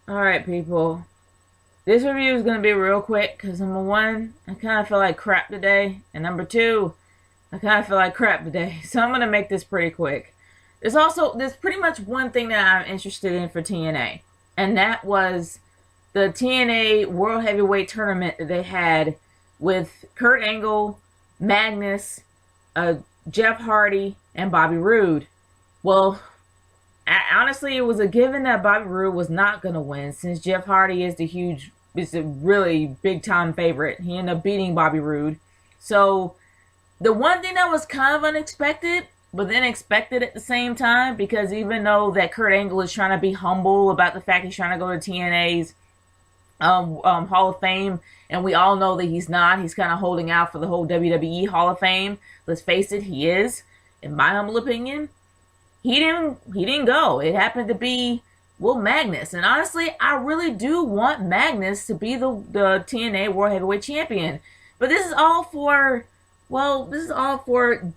Alright, people. This review is going to be real quick because number one, I kind of feel like crap today. And number two, I kind of feel like crap today. So I'm going to make this pretty quick. There's pretty much one thing that I'm interested in for TNA. And that was the TNA World Heavyweight Tournament that they had with Kurt Angle, Magnus, Jeff Hardy, and Bobby Roode. Well, honestly, it was a given that Bobby Roode was not going to win since Jeff Hardy is a really big time favorite. He ended up beating Bobby Roode. So the one thing that was kind of unexpected, but then expected at the same time, because even though that Kurt Angle is trying to be humble about the fact he's trying to go to TNA's Hall of Fame, and we all know that he's not. He's kind of holding out for the whole WWE Hall of Fame. Let's face it, he is, in my humble opinion. He didn't go. It happened to be Will Magnus, and honestly, I really do want Magnus to be the TNA World Heavyweight Champion. But this is all for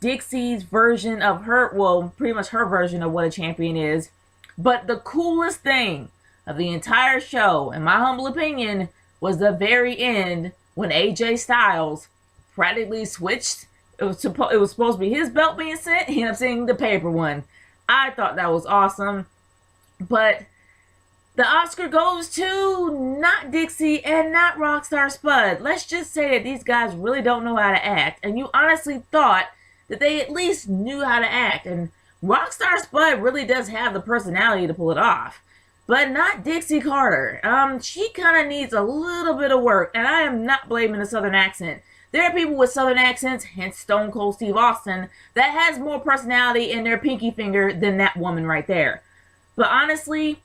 Dixie's version of her, well, pretty much her version of what a champion is. But the coolest thing of the entire show, in my humble opinion, was the very end when AJ Styles practically switched. It was supposed to be his belt being sent. He ended up sending the paper one. I thought that was awesome. But the Oscar goes to not Dixie and not Rockstar Spud. Let's just say that these guys really don't know how to act. And you honestly thought that they at least knew how to act. And Rockstar Spud really does have the personality to pull it off. But not Dixie Carter. She kind of needs a little bit of work. And I am not blaming the Southern accent. There are people with Southern accents, hence Stone Cold Steve Austin, that has more personality in their pinky finger than that woman right there. But honestly,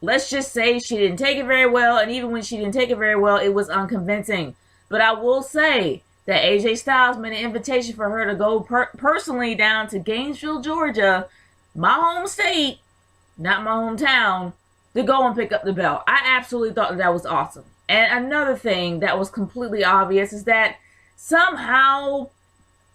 let's just say she didn't take it very well, and even when she didn't take it very well, it was unconvincing. But I will say that AJ Styles made an invitation for her to go personally down to Gainesville, Georgia, my home state, not my hometown, to go and pick up the belt. I absolutely thought that was awesome. And another thing that was completely obvious is that somehow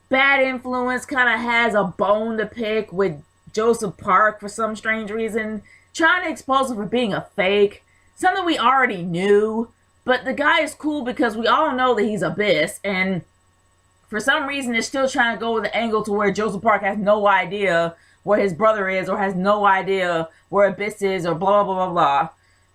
Bad Influence kind of has a bone to pick with Joseph Park for some strange reason, trying to expose him for being a fake, something we already knew. But the guy is cool because we all know that he's Abyss, and for some reason they're still trying to go with the angle to where Joseph Park has no idea where his brother is, or has no idea where Abyss is, or blah blah blah blah blah.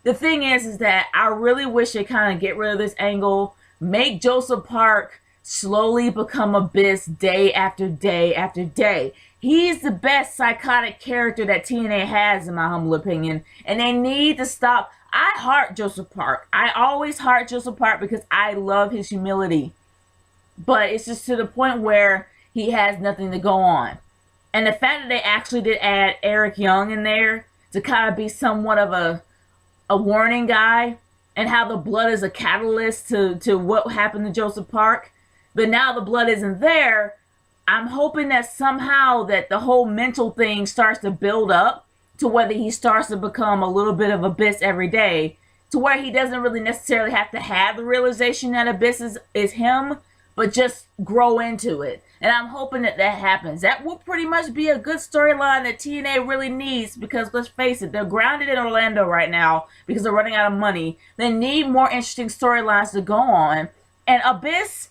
The thing is that I really wish they kind of get rid of this angle, make Joseph Park slowly become Abyss day after day after day. He's the best psychotic character that TNA has, in my humble opinion, and they need to stop. I heart Joseph Park. I always heart Joseph Park because I love his humility. But it's just to the point where he has nothing to go on. And the fact that they actually did add Eric Young in there to kind of be somewhat of a warning guy, and how the blood is a catalyst to what happened to Joseph Park, but now the blood isn't there. I'm hoping that somehow that the whole mental thing starts to build up to whether he starts to become a little bit of Abyss every day, to where he doesn't really necessarily have to have the realization that Abyss is him, but just grow into it. And I'm hoping that that happens. That will pretty much be a good storyline that TNA really needs, because let's face it, they're grounded in Orlando right now because they're running out of money. They need more interesting storylines to go on. And Abyss,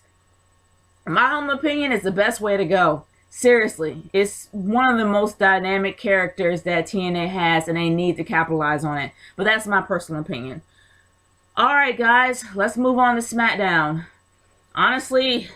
in my humble opinion, is the best way to go. Seriously, it's one of the most dynamic characters that TNA has, and they need to capitalize on it. But that's my personal opinion. Alright guys, let's move on to SmackDown. Honestly,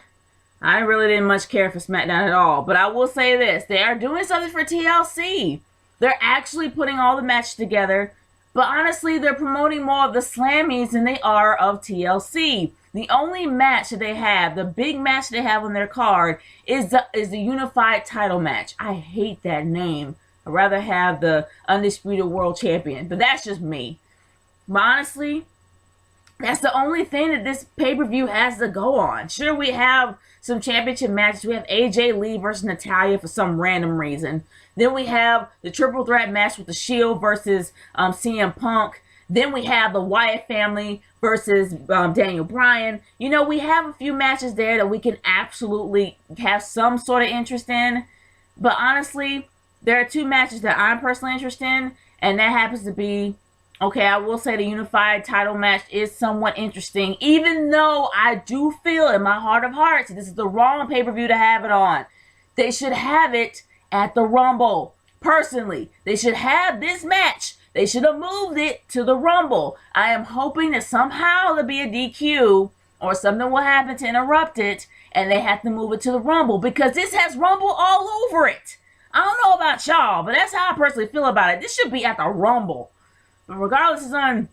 I really didn't much care for SmackDown at all. But I will say this, they are doing something for TLC. They're actually putting all the matches together. But honestly, they're promoting more of the Slammies than they are of TLC. The only match that they have, the big match they have on their card, is the Unified title match. I hate that name. I'd rather have the Undisputed World Champion. But that's just me. But honestly, that's the only thing that this pay-per-view has to go on. Sure, we have some championship matches. We have AJ Lee versus Natalya for some random reason. Then we have the triple threat match with the Shield versus CM Punk. Then we have the Wyatt family versus Daniel Bryan. You know, we have a few matches there that we can absolutely have some sort of interest in. But honestly, there are two matches that I'm personally interested in, and that happens to be Okay, I will say the unified title match is somewhat interesting, even though I do feel in my heart of hearts this is the wrong pay-per-view to have it on. They should have it at the Rumble. Personally, they should have this match. They should have moved it to the Rumble. I am hoping that somehow there'll be a DQ or something will happen to interrupt it and they have to move it to the Rumble because this has Rumble all over it. I don't know about y'all, but that's how I personally feel about it. This should be at the Rumble. But regardless, it's on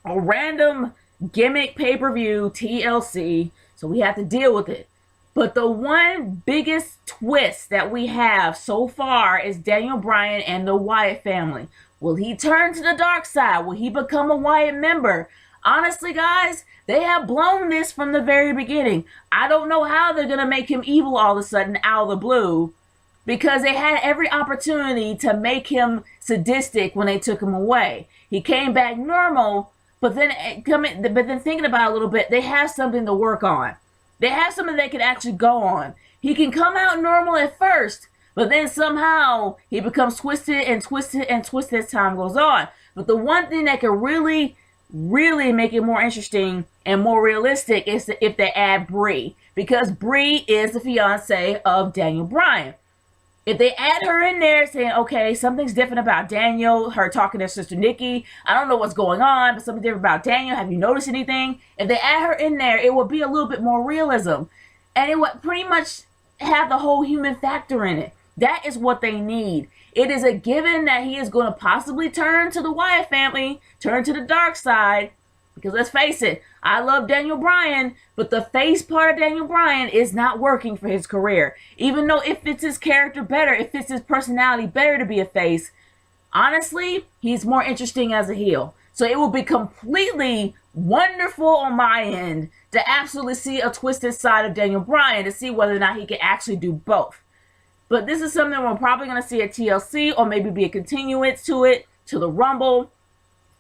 a random gimmick pay-per-view, TLC, so we have to deal with it. But the one biggest twist that we have so far is Daniel Bryan and the Wyatt family. Will he turn to the dark side? Will he become a Wyatt member? Honestly, guys, they have blown this from the very beginning. I don't know how they're going to make him evil all of a sudden out of the blue, because they had every opportunity to make him sadistic when they took him away. He came back normal, but then thinking about it a little bit, they have something to work on. They have something they can actually go on. He can come out normal at first, but then somehow he becomes twisted and twisted and twisted as time goes on. But the one thing that can really make it more interesting and more realistic is if they add Brie, because Brie is the fiance of Daniel Bryan. If they add her in there saying, okay, something's different about Daniel, her talking to her sister Nikki, I don't know what's going on, but something different about Daniel, have you noticed anything? If they add her in there, it would be a little bit more realism. And it would pretty much have the whole human factor in it. That is what they need. It is a given that he is going to possibly turn to the Wyatt family, turn to the dark side. Because let's face it, I love Daniel Bryan, but the face part of Daniel Bryan is not working for his career. Even though it fits his character better, it fits his personality better to be a face, honestly, he's more interesting as a heel. So it will be completely wonderful on my end to absolutely see a twisted side of Daniel Bryan to see whether or not he can actually do both. But this is something we're probably going to see at TLC or maybe be a continuance to it, to the Rumble.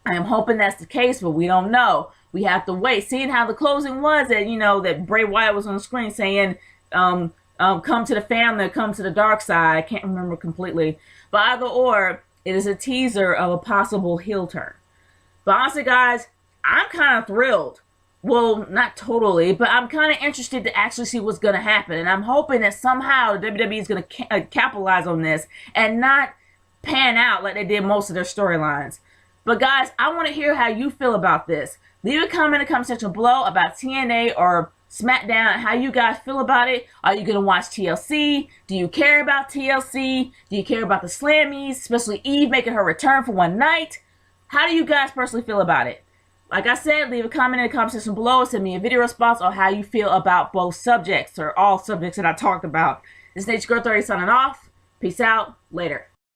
I am hoping that's the case, but we don't know. We have to wait. Seeing how the closing was, that that Bray Wyatt was on the screen saying, "Come to the family, come to the dark side." I can't remember completely, but either or, it is a teaser of a possible heel turn. But honestly, guys, I'm kind of thrilled. Well, not totally, but I'm kind of interested to actually see what's going to happen, and I'm hoping that somehow WWE is going to capitalize on this and not pan out like they did most of their storylines. But guys, I want to hear how you feel about this. Leave a comment in the comment section below about TNA or SmackDown, how you guys feel about it. Are you going to watch TLC? Do you care about TLC? Do you care about the Slammies, especially Eve making her return for one night? How do you guys personally feel about it? Like I said, leave a comment in the comment section below. Send me a video response on how you feel about both subjects or all subjects that I talked about. This is Nature Girl 30 signing off. Peace out. Later.